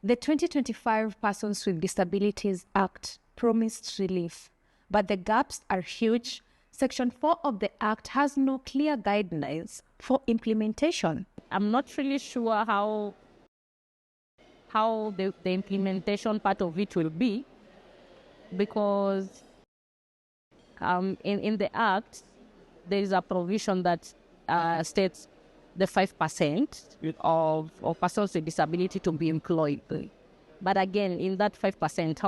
The 2025 Persons with Disabilities Act promised relief, but the gaps are huge. Section 4 of the Act has no clear guidelines for implementation. I'm not really sure how the implementation part of it will be, because in the Act, there is a provision that states the 5% of persons with disability to be employed. But again, in that 5%,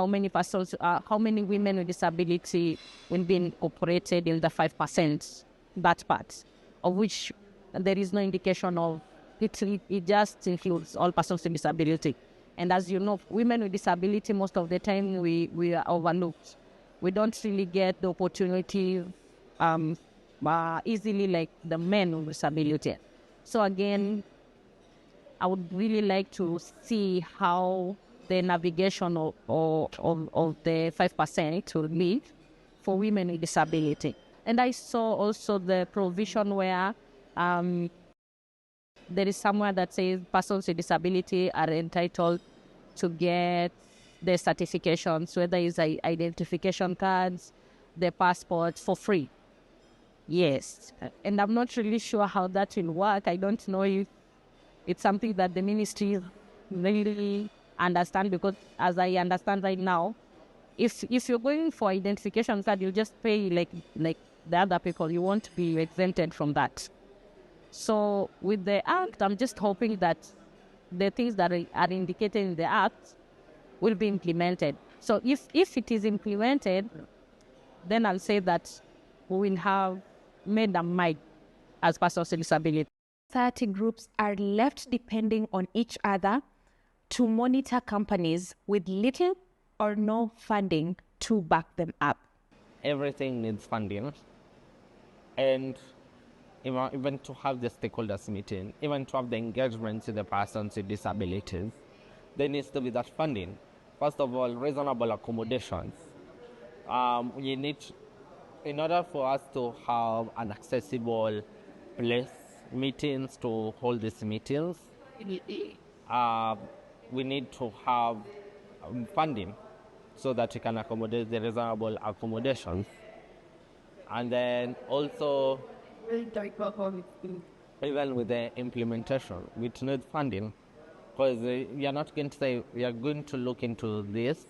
how many women with disability will be incorporated in the 5%, that part, of which there is no indication of it. It just includes all persons with disability. And as you know, women with disability, most of the time we are overlooked. We don't really get the opportunity easily like the men with disability. So again, I would really like to see how the navigation of the 5% will be for women with disability. And I saw also the provision where there is somewhere that says persons with disability are entitled to get the certifications, whether it's identification cards, the passports, for free. Yes. And I'm not really sure how that will work. I don't know if it's something that the ministry really understand, because as I understand right now, if you're going for identification card, you just pay like the other people. You won't be exempted from that. So with the Act, I'm just hoping that the things that are indicated in the Act will be implemented. So if it is implemented, then I'll say that we will have made a might as persons with disability. Society groups are left depending on each other to monitor companies with little or no funding to back them up. Everything needs funding, and even to have the stakeholders meeting, even to have the engagement with the persons with disabilities, there needs to be that funding. First of all, reasonable accommodations. We need, in order for us to have an accessible place, meetings, to hold these meetings, we need to have funding so that we can accommodate the reasonable accommodations. And then also, even with the implementation, we need funding, because we are not going to say we are going to look into this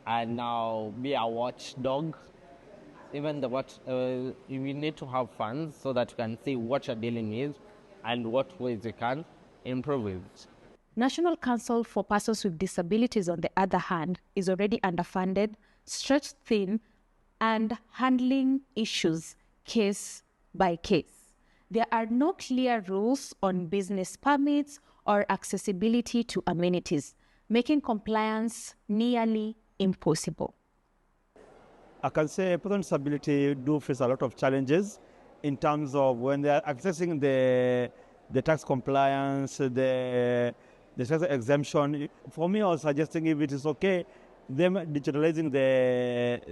and now be a watchdog. Even we need to have funds so that you can see what you're dealing with and what ways you can improve it. National Council for Persons with Disabilities, on the other hand, is already underfunded, stretched thin, and handling issues case by case. There are no clear rules on business permits or accessibility to amenities, making compliance nearly impossible. I can say persons with disability do face a lot of challenges in terms of when they are accessing the tax compliance, the tax exemption. For me, I was suggesting, if it is okay, them digitalizing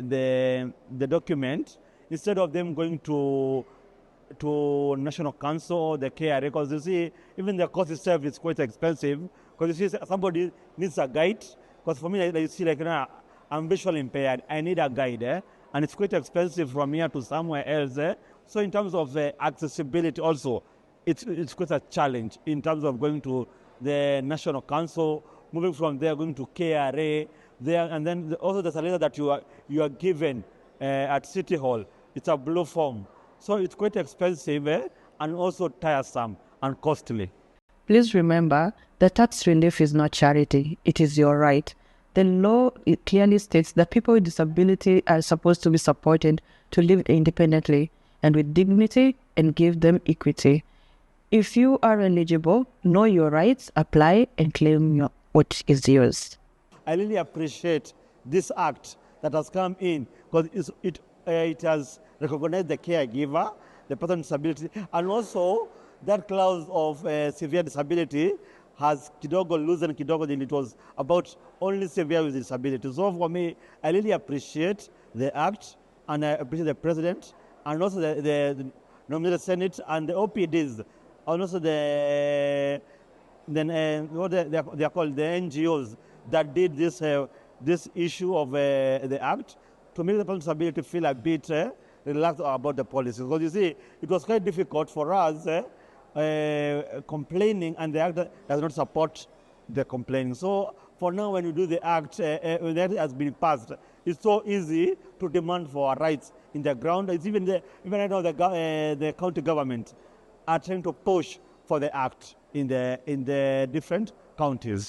the document instead of them going to National Council or the KRA, because you see, even the cost itself is quite expensive. Because you see, somebody needs a guide. Because for me, you see, I'm visually impaired, I need a guide, and it's quite expensive from here to somewhere else. So in terms of accessibility also, it's quite a challenge in terms of going to the National Council, moving from there, going to KRA, there, and then also there's a letter that you are given at City Hall. It's a blue form. So it's quite expensive and also tiresome and costly. Please remember that tax relief is not charity, it is your right. The law, it clearly states that people with disability are supposed to be supported to live independently and with dignity, and give them equity. If you are eligible, know your rights, apply, and claim what is yours. I really appreciate this act that has come in, because it has recognized the caregiver, the person with disability, and also that clause of severe disability has kidogo loosened kidogo, and it was about only severe with disability. So for me, I really appreciate the act, and I appreciate the president, and also the nominated Senate, and the OPDs, and also the then what they are called the NGOs that did this issue of the act to make the person with disability feel a bit relaxed about the policy. Because you see, it was quite difficult for us complaining, and the act does not support the complaining. So for now, when you do the act, when the act has been passed, it's so easy to demand for our rights in the ground. It's even I know the county government are trying to push for the act in the different counties.